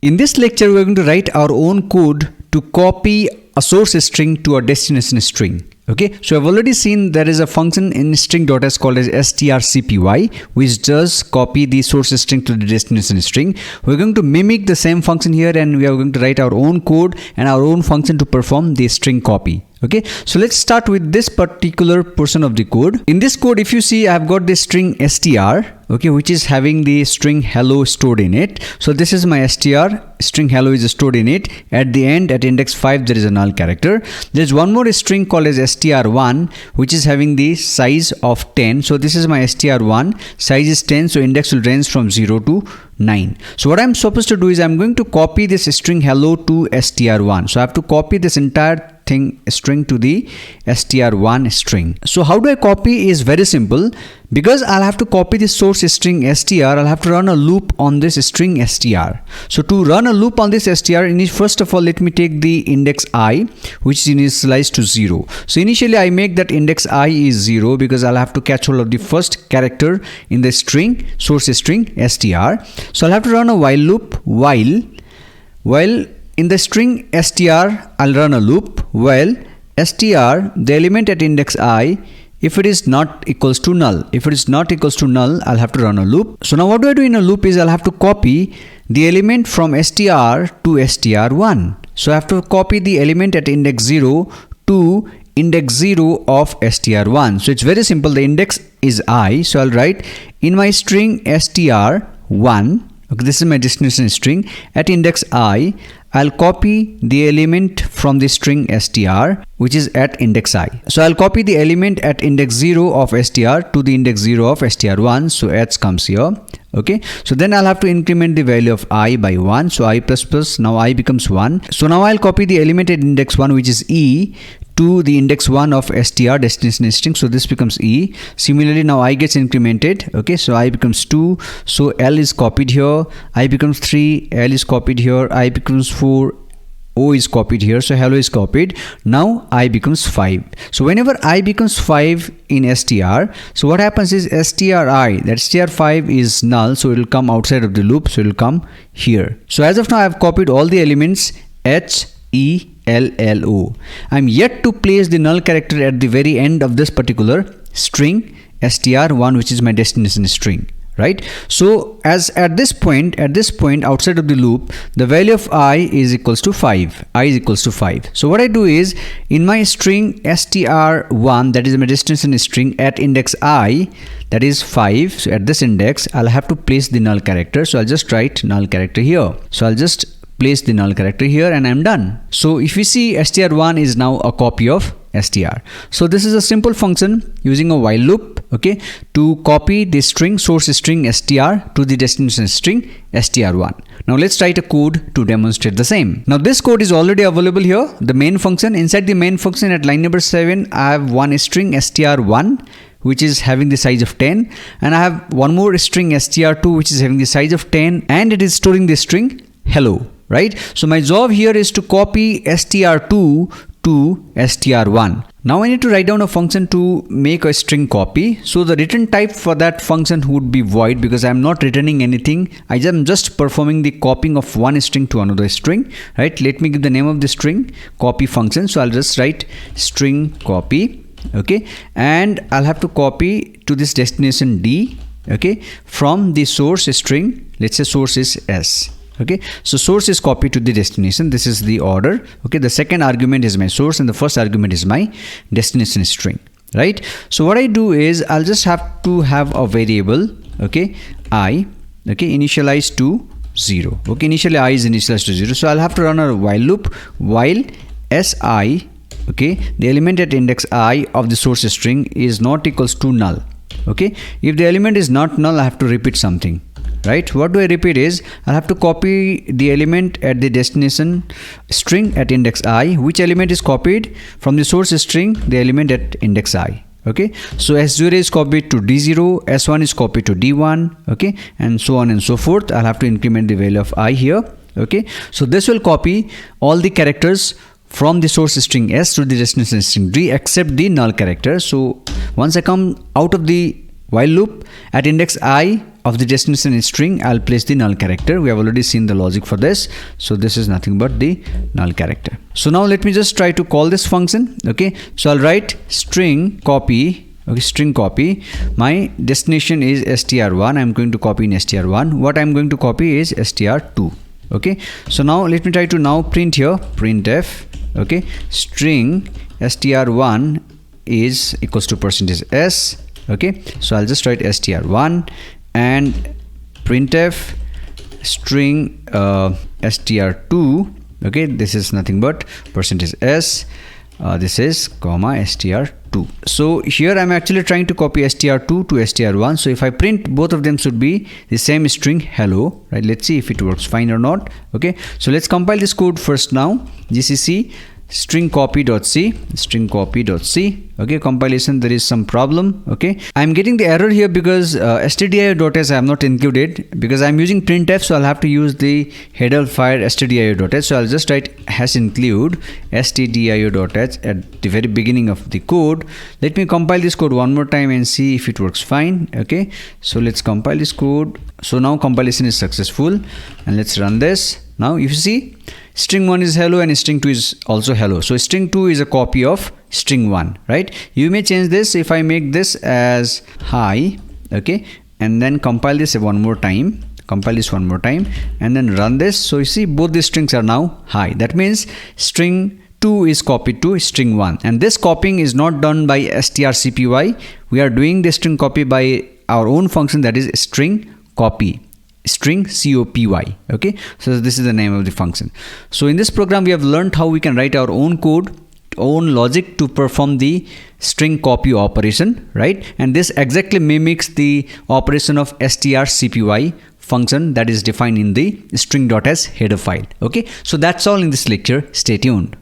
In this lecture, we are going to write our own code to copy a source string to a destination string. Okay, so I've already seen there is a function in string.s called as strcpy, which does copy the source string to the destination string. We're going to mimic the same function here, and we are going to write our own code and our own function to perform the string copy. Okay, so let's start with this particular portion of the code. In this code, if you see, I've got the string str, okay, which is having the string hello stored in it. So this is my str, string hello is stored in it. At the end, at index 5, there is a null character. There's one more string called as str1, which is having the size of 10. So this is my str1, size is 10, so index will range from 0 to 9. So what I'm supposed to do is I'm going to copy this string hello to str1. So I have to copy this entire string to the str1 string. So how do I copy is very simple. Because I'll have to copy the source string str, I'll have to run a loop on this string str. So to run a loop on this str, first of all, let me take the index I, which is initialized to 0. So initially I make that index I is 0 because I'll have to catch hold of the first character in the string, source string str. So I'll have to run a while loop while in the string str, I'll run a loop while str, the element at index I, if it is not equals to null. If it is not equals to null, I'll have to run a loop. So now what do I do in a loop is I'll have to copy the element from str to str1. So I have to copy the element at index 0 to index 0 of str1. So it's very simple. The index is I. So I'll write in my string str1. Okay, this is my destination string. At index I, I'll copy the element from the string str, which is at index I. So I'll copy the element at index 0 of str to the index 0 of str1. So h comes here. Okay, so then I'll have to increment the value of I by 1. So I plus plus, now I becomes 1. So now I'll copy the element at index 1, which is E, to the index 1 of str, destination string. So this becomes E. Similarly, now I gets incremented. Okay, so I becomes 2. So L is copied here. I becomes 3. L is copied here. I becomes 4. O is copied here. So hello is copied. Now I becomes 5. So whenever I becomes 5 in str, so what happens is stri, that str5 is null. So it will come outside of the loop. So it will come here. So as of now, I have copied all the elements H, E, L, L, O. I'm yet to place the null character at the very end of this particular string str1, which is my destination string. Right? So as at this point outside of the loop, the value of I is equals to 5. I is equals to 5. So what I do is in my string str1, that is my destination string, at index I, that is 5. So at this index, I'll have to place the null character. So I'll just write null character here. So I'll just place the null character here and I'm done. So if you see, str1 is now a copy of str. So this is a simple function using a while loop, okay, to copy the string, source string str to the destination string str1. Now let's write a code to demonstrate the same. Now this code is already available here, the main function. Inside the main function at line number 7, I have one string str1, which is having the size of 10, and I have one more string str2, which is having the size of 10, and it is storing the string hello. Right? So my job here is to copy str2 to str1. Now I need to write down a function to make a string copy. So the return type for that function would be void because I'm not returning anything. I am just performing the copying of one string to another string. Right? Let me give the name of the string copy function. So I'll just write string copy. Okay, and I'll have to copy to this destination D. Okay, from the source string. Let's say source is S. Okay, so source is copied to the destination. This is the order. Okay, the second argument is my source and the first argument is my destination string. Right? So what I do is I'll just have to have a variable, okay, I, okay, initialized to 0. Okay, initially I is initialized to 0. So I'll have to run a while loop while si, okay, the element at index I of the source string is not equals to null. Okay, if the element is not null, I have to repeat something. Right? What do I repeat is I'll have to copy the element at the destination string at index I. Which element is copied from the source string? The element at index I. Okay, so S0 is copied to D0, S1 is copied to D1, okay, and so on and so forth. I'll have to increment the value of I here. Okay, so this will copy all the characters from the source string S to the destination string D except the null character. So once I come out of the while loop at index I, of the destination string, I'll place the null character. We have already seen the logic for this. So this is nothing but the null character. So now let me just try to call this function. Okay, so I'll write string copy. Okay, string copy. My destination is str1. I'm going to copy in str1. What I'm going to copy is str2. Okay, so now let me try to now print here, printf. Okay, string str1 is equals to %s. Okay, so I'll just write str1 and printf string str2. Okay, this is nothing but %s. This is comma str2. So here I'm actually trying to copy str2 to str1. So if I print, both of them should be the same string hello, right? Let's see if it works fine or not. Okay, so let's compile this code first now. gcc string copy.c. Okay, compilation, there is some problem. Okay, I'm getting the error here because stdio.s I have not included, because I'm using printf, so I'll have to use the header file stdio.s. so I'll just write #include stdio.h at the very beginning of the code. Let me compile this code one more time and see if it works fine. Okay, so let's compile this code. So now compilation is successful, and let's run this. Now if you see, string 1 is hello and string 2 is also hello. So string 2 is a copy of string 1, right? You may change this if I make this as hi. Okay, and then compile this one more time. And then run this. So you see, both the strings are now hi. That means string 2 is copied to string 1, and this copying is not done by strcpy. We are doing the string copy by our own function, that is string copy. String copy. Okay, so this is the name of the function. So in this program we have learned how we can write our own code, own logic to perform the string copy operation, right? And this exactly mimics the operation of strcpy function that is defined in the string.s header file. Okay, so that's all in this lecture. Stay tuned.